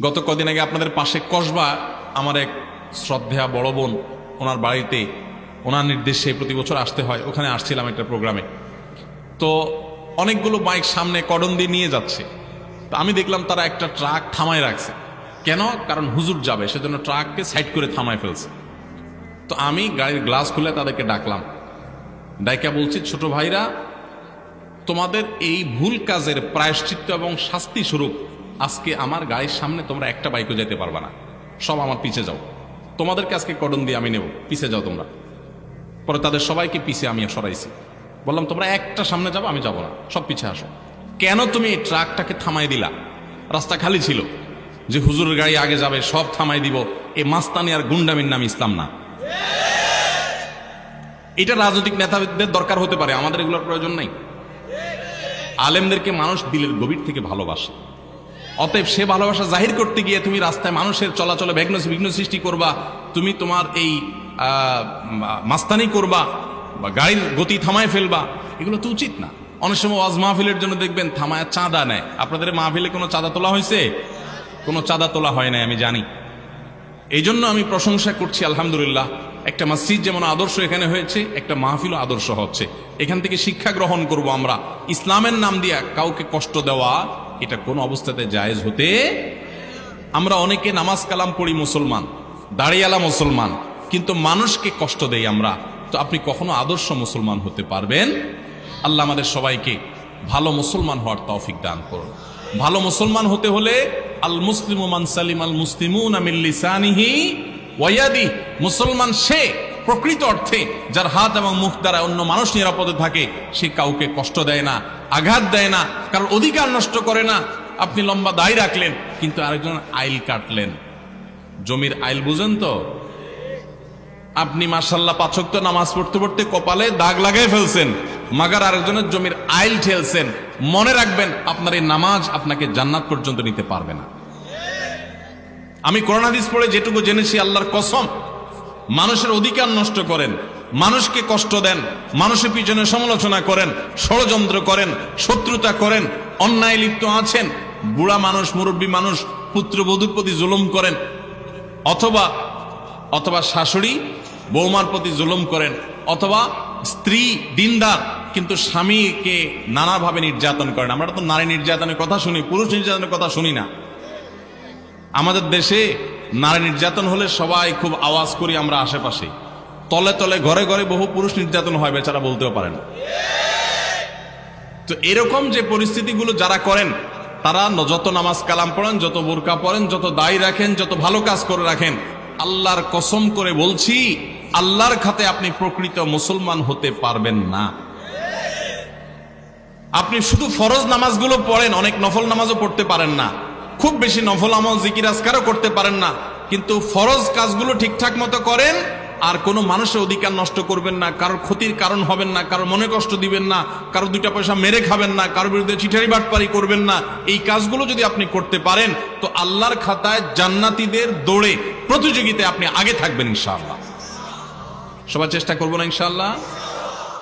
গত কদিন আগে আপনাদের পাশে কসবা আমার এক শ্রদ্ধেয়া বড় বোন, ওনার বাড়িতে ওনার নির্দেশে প্রতি বছর আসতে হয়, ওখানে আসছিলাম একটা প্রোগ্রামে। তো অনেকগুলো বাইক সামনে কর্ডন দিয়ে নিয়ে যাচ্ছে। তো আমি দেখলাম তারা একটা ট্রাক থামায় রাখছে। কেন? কারণ হুজুর যাবে, সেজন্য ট্রাককে সাইড করে থামায় ফেলছে। তো আমি গাড়ির গ্লাস খুলে তাদেরকে ডাকলাম, ডাইকা বলছি, ছোট ভাইরা, তোমাদের এই ভুল কাজের প্রায়শ্চিত্ত এবং শাস্তি স্বরূপ আজকে আমার গাড়ির সামনে তোমরা একটা বাইকও যেতে পারবা না, সব আমার পিছে যাও। তোমাদেরকে আজকে কর্ডন দিয়ে আমি নেব, পিছে যাও তোমরা। পরে তাদের সবাইকে পিছে আমি সরাইছি, বললাম তোমরা একটা সামনে যাবো, আমি যাব না, সব পিছে আসো। কেন তুমি এই ট্রাকটাকে থামাই দিলা? রাস্তা খালি ছিল, যে হুজুরের গাড়ি আগে যাবে সব থামাই দিব, এই মাস্তানি আর গুন্ডামির নাম ইসলাম না। এটা রাজনৈতিক নেতাদের দরকার হতে পারে, আমাদের এগুলোর প্রয়োজন নাই। আলেমদেরকে মানুষ দিলের গভীর থেকে ভালোবাসে, অতএব সে ভালোবাসা জাহির করতে গিয়ে তুমি রাস্তায় মানুষের চলাচলে বিঘ্ন সৃষ্টি করবা, তুমি তোমার এই মাস্তানি করবা বা গাড়ির গতি থামায় ফেলবা, এগুলো তো উচিত না। অনেক সময় ওয়াজ মাহফিলের জন্য দেখবেন থামায় চাঁদা নেয়। আপনাদের মাহফিলে কোনো চাঁদা তোলা হয়েছে? কোনো চাঁদা তোলা হয় নাই, আমি জানি। এই জন্য আমি প্রশংসা করছি, আলহামদুলিল্লাহ। একটা মসজিদ যেমন আদর্শ এখানে হয়েছে, একটা মাহফিলও আদর্শ হচ্ছে। এখান থেকে শিক্ষা গ্রহণ করব আমরা। ইসলামের নাম দিয়া কাউকে কষ্ট দেওয়া, এটা কোন অবস্থাতে জায়েজ হতে। আমরা অনেকে নামাজ কালাম পড়ি, মুসলমান, দাড়িয়ালা মুসলমান, কিন্তু মানুষকে কষ্ট দেই আমরা। তো আপনি কখনো আদর্শ মুসলমান হতে পারবেন? আল্লাহ আমাদের সবাইকে ভালো মুসলমান হওয়ার তৌফিক দান করুন। ভালো মুসলমান হতে হলে আল মুসলিমু মান সালিম আল মুসলিমুনা মিন লিসানিহি ওয়া ইয়াদিহি, মুসলমান সে প্রকৃত অর্থে যার হাত এবং মুখ দ্বারা অন্য মানুষ নিরাপদে থাকে, সে কাউকে কষ্ট দেয় না, আঘাত দেয় না, কারণ অধিকার নষ্ট করে না। আপনি লম্বা দাড়ি রাখলেন কিন্তু আরেকজন আইল কাটলেন, জমির আইল বুঝেন তো? আপনি মাশাআল্লাহ ৫ ওয়াক্ত নামাজ পড়তে পড়তে কপালে দাগ লাগাই ফেলছেন, মাগার আরেকজনের জমির আইল ঠেলছেন। মনে রাখবেন, আপনার এই নামাজ আপনাকে জান্নাত পর্যন্ত নিতে পারবে না। আমি কোরআন হাদিস পড়ে যেটুকু জেনেছি, আল্লাহর কসম, মানুষের অধিকার নষ্ট করেন, মানুষকে কষ্ট দেন, মানুষের পিছনে সমালোচনা করেন, ষড়যন্ত্র করেন, শত্রুতা করেন, অন্যায় লিপ্ত আছেন, বুড়া মানুষ, মুরব্বী মানুষ পুত্রবধূর প্রতি জুলুম করেন, অথবা শাশুড়ি বৌমার প্রতি জুলুম করেন, অথবা স্ত্রী দিনদার কিন্তু স্বামীকে নানাভাবে নির্যাতন করেন। আমরা তো নারী নির্যাতনের কথা শুনি, পুরুষ নির্যাতনের কথা শুনি না। আমাদের দেশে নারী নির্যাতন হলে সবাই খুব আওয়াজ করি আমরা আশেপাশে, তলে তলে ঘরে ঘরে বহু পুরুষ নির্যাতন হয়, বেচারা বলতেও পারে না। তো এরকম যে পরিস্থিতিগুলো যারা করেন, তারা যত নামাজ কালাম পড়েন, যত বোরকা পড়েন, যত দায় রাখেন, যত ভালো কাজ করে রাখেন, আল্লাহর কসম করে বলছি, আল্লাহর খাতে আপনি প্রকৃত মুসলমান হতে পারবেন না। আপনি শুধু ফরজ নামাজগুলো পড়েন, অনেক নফল নামাজও পড়তে পারেন না, খুব বেশি নফল আমল জিকির আজকারও করতে পারেন না, কিন্তু ফরজ কাজগুলো ঠিকঠাক মতো করেন, আর কোনো মানুষের অধিকার নষ্ট করবেন না, কারোর ক্ষতির কারণ হবেন না, কারোর মনে কষ্ট দিবেন না, কারো 2টা পয়সা মেরে খাবেন না, কারোর বিরুদ্ধে চিঠারি বাটপারি করবেন না। এই কাজগুলো যদি আপনি করতে পারেন, তো আল্লাহর খাতায় জান্নাতীদের দৌড়ে প্রতিযোগিতায় আপনি আগে থাকবেন ইনশাআল্লাহ। সবাই চেষ্টা করবো না ইনশাআল্লাহ?